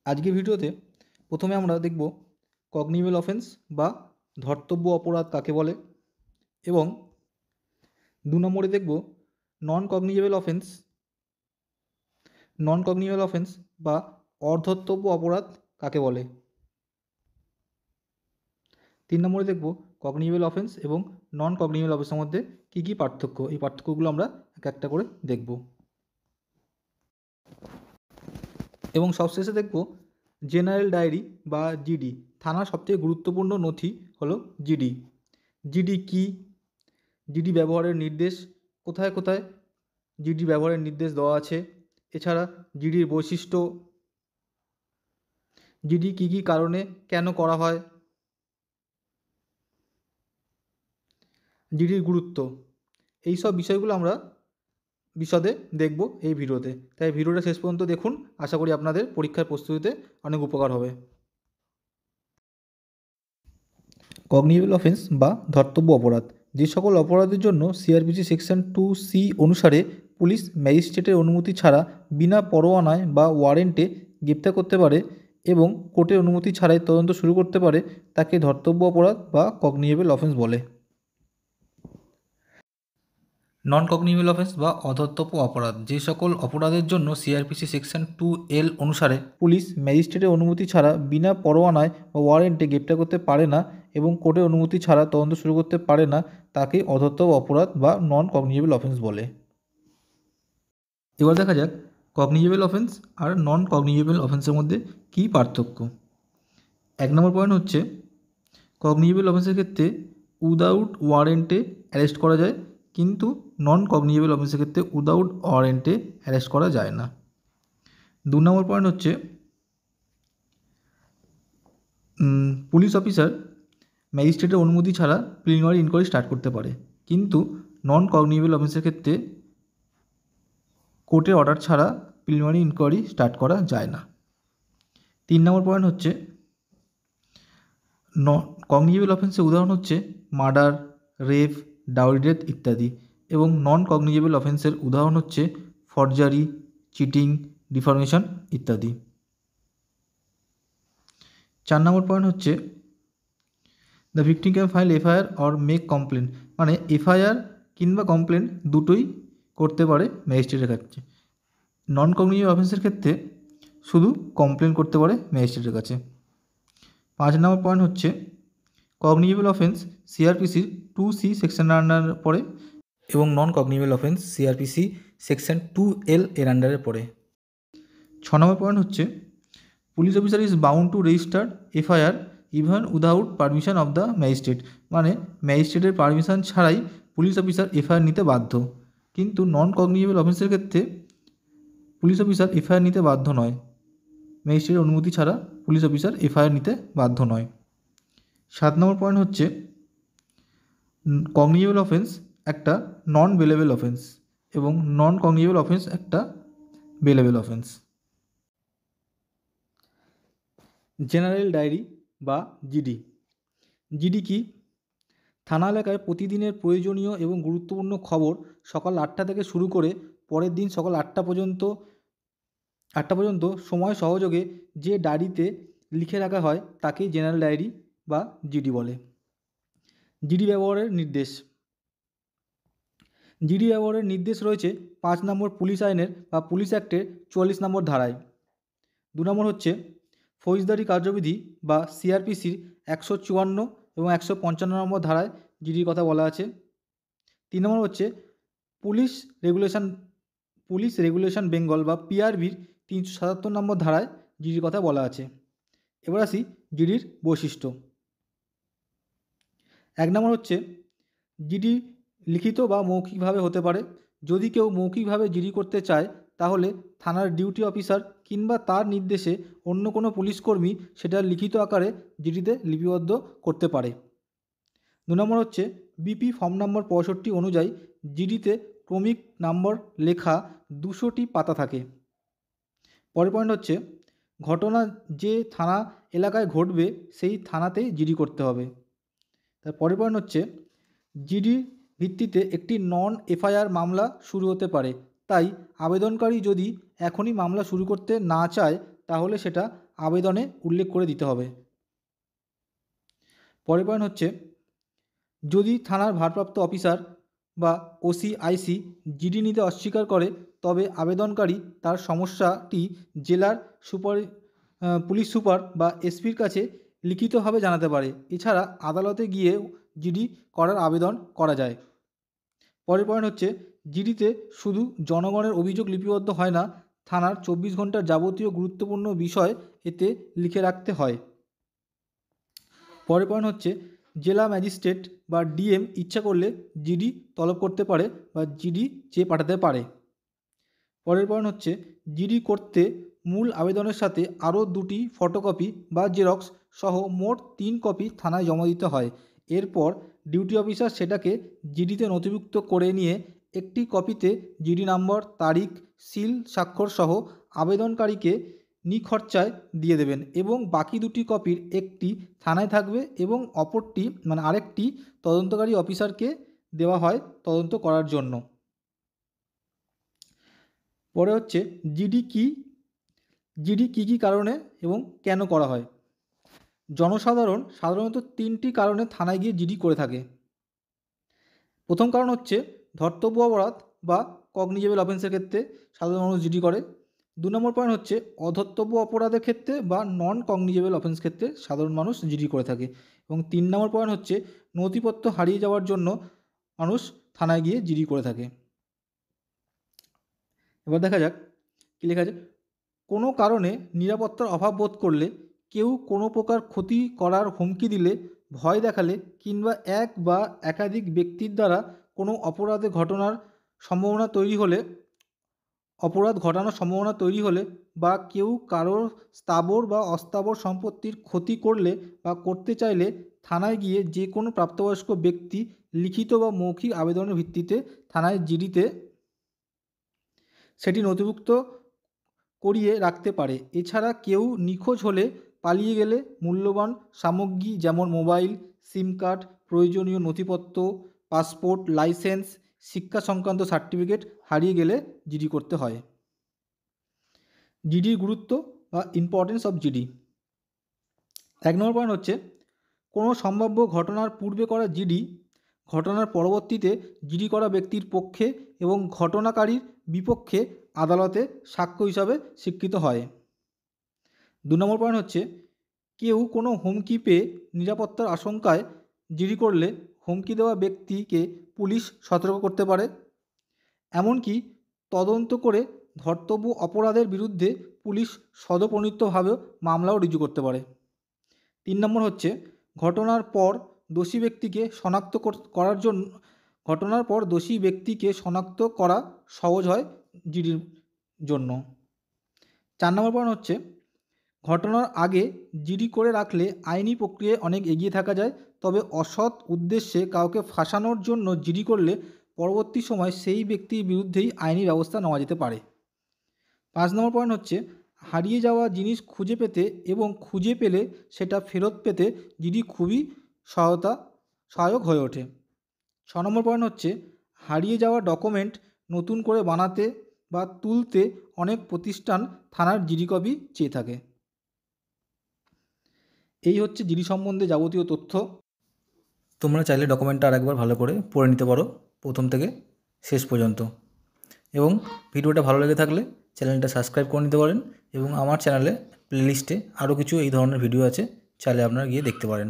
আজকের ভিডিওতে প্রথমে আমরা দেখব কগনিবল অফেন্স বা ধর্তব্য অপরাধ কাকে বলে, এবং 2 নম্বরে দেখব নন কগনিবল অফেন্স বা অধর্তব্য অপরাধ কাকে বলে। 3 নম্বরে দেখব কগনিবল অফেন্স এবং নন কগনিবল অফেন্সের মধ্যে কী কী পার্থক্য, এই পার্থক্যগুলো আমরা এক একটা করে দেখব। এবং সবশেষে দেখব জেনারেল ডায়েরি বা জিডি। থানার সবথেকে গুরুত্বপূর্ণ নথি হলো জিডি। জিডি কী, জিডি ব্যবহারের নির্দেশ, কোথায় কোথায় জিডি ব্যবহারের নির্দেশ দেওয়া আছে, এছাড়া জিডির বৈশিষ্ট্য, জিডি কী কী কারণে কেন করা হয়, জিডির গুরুত্ব, এই সব বিষয়গুলো আমরা বিশদে দেখব এই ভিডিওতে। তাই ভিডিওটা শেষ পর্যন্ত দেখুন, আশা করি আপনাদের পরীক্ষার প্রস্তুতিতে অনেক উপকার হবে। কগনিবল অফেন্স বা ধর্তব্য অপরাধ। যে সকল অপরাধের জন্য সিআরপিসি সেকশন 2C অনুসারে পুলিশ ম্যাজিস্ট্রেটের অনুমতি ছাড়া বিনা পরোয়ানায় বা ওয়ারেন্টে গ্রেপ্তার করতে পারে এবং কোর্টের অনুমতি ছাড়াই তদন্ত শুরু করতে পারে, তাকে ধর্তব্য অপরাধ বা কগনিবল অফেন্স বলে। নন কগনিবল অফেন্স বা অধর্তব্য অপরাধ। যে সকল অপরাধের জন্য সিআরপিসি সেকশন 2L অনুসারে পুলিশ ম্যাজিস্ট্রেটের অনুমতি ছাড়া বিনা পরোয়ানায় বা ওয়ারেন্টে গ্রেপ্তার করতে পারে না এবং কোর্টের অনুমতি ছাড়া তদন্ত শুরু করতে পারে না, তাকে অধর্তব্য অপরাধ বা নন কগনিবল অফেন্স বলে। এবার দেখা যাক কগনিবল অফেন্স আর নন কগনিবল অফেন্সের মধ্যে কী পার্থক্য। 1 নম্বর পয়েন্ট হচ্ছে, কগনিবল অফেন্সের ক্ষেত্রে উইদাউট ওয়ারেন্টে অ্যারেস্ট করা যায়, কিন্তু নন কগনিবল অফেন্সের ক্ষেত্রে উইদাউট ওয়ারেন্টে অ্যারেস্ট করা যায় না। 2 নম্বর পয়েন্ট হচ্ছে, পুলিশ অফিসার ম্যাজিস্ট্রেটের অনুমতি ছাড়া প্রিলিমিনারি ইনকোয়ারি স্টার্ট করতে পারে, কিন্তু নন কগনিবল অফেন্সের ক্ষেত্রে কোর্টের অর্ডার ছাড়া প্রিলিমিনারি ইনকোয়ারি স্টার্ট করা যায় না। 3 নম্বর পয়েন্ট হচ্ছে, কগনিবল অফেন্সের উদাহরণ হচ্ছে মার্ডার, রেপ, ডাউরি ডেথ ইত্যাদি, এবং নন কগনিবল অফেন্সের উদাহরণ হচ্ছে ফরজারি, চিটিং, ডিফরমেশন ইত্যাদি। 4 নম্বর পয়েন্ট হচ্ছে, the victim can file FIR or make complain, মানে এফআইআর কিংবা কমপ্লেন দুটোই করতে পারে ম্যাজিস্ট্রেটের কাছে। নন কগনিবল অফেন্সের ক্ষেত্রে শুধু কমপ্লেন করতে পারে ম্যাজিস্ট্রেটের কাছে। 5 নম্বর পয়েন্ট হচ্ছে, কগনিবল অফেন্স সিআরপিসির 2C সেকশনের আন্ডারে পড়ে এবং নন কগনিবল অফেন্স সিআরপিসি সেকশন 2L এর আন্ডারে পড়ে। 6 নম্বর পয়েন্ট হচ্ছে, police officer is bound to register FIR even without permission of the magistrate, মানে ম্যাজিস্ট্রেটের পারমিশন ছাড়াই পুলিশ অফিসার এফআইআর নিতে বাধ্য, কিন্তু নন কগনিবল অফেন্সের ক্ষেত্রে পুলিশ অফিসার এফআইআর নিতে বাধ্য নয়, ম্যাজিস্ট্রেটের অনুমতি ছাড়া পুলিশ অফিসার এফআইআর নিতে বাধ্য নয়। 7 নম্বর পয়েন্ট হচ্ছে, কগনিবল অফেন্স একটা নন বেলেবল অফেন্স এবং নন কগনিবল অফেন্স একটা বেলেবল অফেন্স। জেনারেল ডায়েরি বা জিডি। জিডি কি? থানা এলাকায় প্রতিদিনের প্রয়োজনীয় এবং গুরুত্বপূর্ণ খবর সকাল 8টা থেকে শুরু করে পরের দিন সকাল 8টা পর্যন্ত সময় সহযোগে যে ডায়েরিতে লিখে রাখা হয় তাকেই জেনারেল ডায়েরি বা জিডি বলে। জিডি ব্যবহারের নির্দেশ। জিডি ব্যবহারের নির্দেশ রয়েছে 5 নম্বর পুলিশ আইনের বা পুলিশ অ্যাক্টের 44 নম্বর ধারায়। 2 নম্বর হচ্ছে, ফৌজদারি কার্যবিধি বা সিআরপিসির 154 এবং 155 নম্বর ধারায় জিডির কথা বলা আছে। 3 নম্বর হচ্ছে, পুলিশ রেগুলেশন বেঙ্গল বা পিআরবির 377 নম্বর ধারায় জিডির কথা বলা আছে। এবার আসি জিডির বৈশিষ্ট্য। 1 নম্বর হচ্ছে, জিডি লিখিত বা মৌখিকভাবে হতে পারে। যদি কেউ মৌখিকভাবে জিডি করতে চায় তাহলে থানার ডিউটি অফিসার কিংবা তার নির্দেশে অন্য কোনো পুলিশকর্মী সেটা লিখিত আকারে জিডিতে লিপিবদ্ধ করতে পারে। 2 নম্বর হচ্ছে, বিপি ফর্ম নম্বর 65 অনুযায়ী জিডিতে ক্রমিক নম্বর লেখা 200টি পাতা থাকে। পরের পয়েন্ট হচ্ছে, ঘটনা যে থানা এলাকায় ঘটবে সেই থানাতেই জিডি করতে হবে। তার পরের পয়েন্ট হচ্ছে, জিডি ভিত্তিতে একটি নন এফআইআর মামলা শুরু হতে পারে, তাই আবেদনকারী যদি এখনই মামলা শুরু করতে না চায় তাহলে সেটা আবেদনে উল্লেখ করে দিতে হবে। পরের পয়েন্ট হচ্ছে, যদি থানার ভারপ্রাপ্ত অফিসার বা ওসি আইসি জিডি নিতে অস্বীকার করে, তবে আবেদনকারী তার সমস্যাটি জেলার পুলিশ সুপার বা এসপির কাছে লিখিতভাবে জানাতে পারে। এছাড়া আদালতে গিয়ে জিডি করার আবেদন করা যায়। পরের পয়েন্ট হচ্ছে, জিডিতে শুধু জনগণের অভিযোগ লিপিবদ্ধ হয় না, থানার 24 ঘন্টার যাবতীয় গুরুত্বপূর্ণ বিষয় এতে লিখে রাখতে হয়। পরের পয়েন্ট হচ্ছে, জেলা ম্যাজিস্ট্রেট বা ডিএম ইচ্ছা করলে জিডি তলব করতে পারে বা জিডি চেয়ে পাঠাতে পারে। পরের পয়েন্ট হচ্ছে, জিডি করতে মূল আবেদনের সাথে আরও 2টি ফটোকপি বা জেরক্স সহ মোট 3 কপি থানায় জমা দিতে হয়। এরপর ডিউটি অফিসার সেটাকে জিডিতে নথিভুক্ত করে নিয়ে একটি কপিতে জিডি নম্বর, তারিখ, সিল, স্বাক্ষর সহ আবেদনকারীকে নিখরচায় দিয়ে দেবেন এবং বাকি 2টি কপির একটি থানায় থাকবে এবং অপরটি আরেকটি তদন্তকারী অফিসারকে দেওয়া হয় তদন্ত করার জন্য। পরে হচ্ছে, জিডি কী কারণে এবং কেন করা হয়। জনসাধারণ সাধারণত 3টি কারণে থানায় গিয়ে জিডি করে থাকে। প্রথম কারণ হচ্ছে ধর্তব্য অপরাধ বা কগনিজেবল অফেন্সের ক্ষেত্রে সাধারণ মানুষ জিডি করে। 2 নম্বর পয়েন্ট হচ্ছে অধর্তব্য অপরাধের ক্ষেত্রে বা নন কগনিজেবল অফেন্স ক্ষেত্রে সাধারণ মানুষ জিডি করে থাকে। এবং 3 নম্বর পয়েন্ট হচ্ছে নথিপত্র হারিয়ে যাওয়ার জন্য মানুষ থানায় গিয়ে জিডি করে থাকে। এবার দেখা যাক কী লেখা আছে। কোনো কারণে নিরাপত্তার অভাব বোধ করলে, কেউ কোনো প্রকার ক্ষতি করার হুমকি দিলে, ভয় দেখালে কিংবা এক বা একাধিক ব্যক্তির দ্বারা কোনো অপরাধ ঘটানোর সম্ভাবনা তৈরি হলে বা কেউ কারোর স্থাবর বা অস্থাবর সম্পত্তির ক্ষতি করলে বা করতে চাইলে থানায় গিয়ে যে কোনো প্রাপ্তবয়স্ক ব্যক্তি লিখিত বা মৌখিক আবেদনের ভিত্তিতে থানায় জিডিতে সেটি নথিভুক্ত করিয়ে রাখতে পারে। এছাড়া কেউ নিখোঁজ হলে, পালিয়ে গেলে, মূল্যবান সামগ্রী যেমন মোবাইল, সিম কার্ড, প্রয়োজনীয় নথিপত্র, পাসপোর্ট, লাইসেন্স, শিক্ষা সংক্রান্ত সার্টিফিকেট হারিয়ে গেলে জিডি করতে হয়। জিডির গুরুত্ব বা importance of GD. 1 number point হচ্ছে, কোনো সম্ভাব্য ঘটনার পূর্বে করা জিডি ঘটনার পরবর্তীতে জিডি করা ব্যক্তির পক্ষে এবং ঘটনাকারীর বিপক্ষে আদালতে সাক্ষ্য হিসাবে স্বীকৃত হয়। 2 নম্বর পয়েন্ট হচ্ছে, কেউ কোনো হুমকি পেয়ে নিরাপত্তার আশঙ্কায় জিডি করলে হুমকি দেওয়া ব্যক্তিকে পুলিশ সতর্ক করতে পারে। এমনকি তদন্ত করে ধর্তব্য অপরাধের বিরুদ্ধে পুলিশ স্বতঃপ্রণোদিতভাবেও মামলাও রুজু করতে পারে। 3 নম্বর হচ্ছে, ঘটনার পর দোষী ব্যক্তিকে শনাক্ত করা সহজ হয় জিডির জন্য। 4 নম্বর পয়েন্ট হচ্ছে, ঘটনার আগে জিডি করে রাখলে আইনি প্রক্রিয়ায় অনেক এগিয়ে থাকা যায়, তবে অসৎ উদ্দেশ্যে কাউকে ফাঁসানোর জন্য জিডি করলে পরবর্তী সময় সেই ব্যক্তির বিরুদ্ধেই আইনি ব্যবস্থা নেওয়া যেতে পারে। 5 নম্বর পয়েন্ট হচ্ছে, হারিয়ে যাওয়া জিনিস খুঁজে পেতে এবং খুঁজে পেলে সেটা ফেরত পেতে জিডি খুবই সহায়ক হয়ে ওঠে। 6 নম্বর পয়েন্ট হচ্ছে, হারিয়ে যাওয়া ডকুমেন্ট নতুন করে বানাতে বা তুলতে অনেক প্রতিষ্ঠান থানার জিডি কপি চেয়ে থাকে। এই হচ্ছে জিডি সম্বন্ধে যাবতীয় তথ্য। তোমরা চাইলে ডকুমেন্টটা আরেকবার ভালো করে পড়ে নিতে পারো প্রথম থেকে শেষ পর্যন্ত। এবং ভিডিওটা ভালো লেগে থাকলে চ্যানেলটা সাবস্ক্রাইব করে নিতে পারেন এবং আমার চ্যানেলে প্লেলিস্টে আরও কিছু এই ধরনের ভিডিও আছে, চাইলে আপনারা গিয়ে দেখতে পারেন।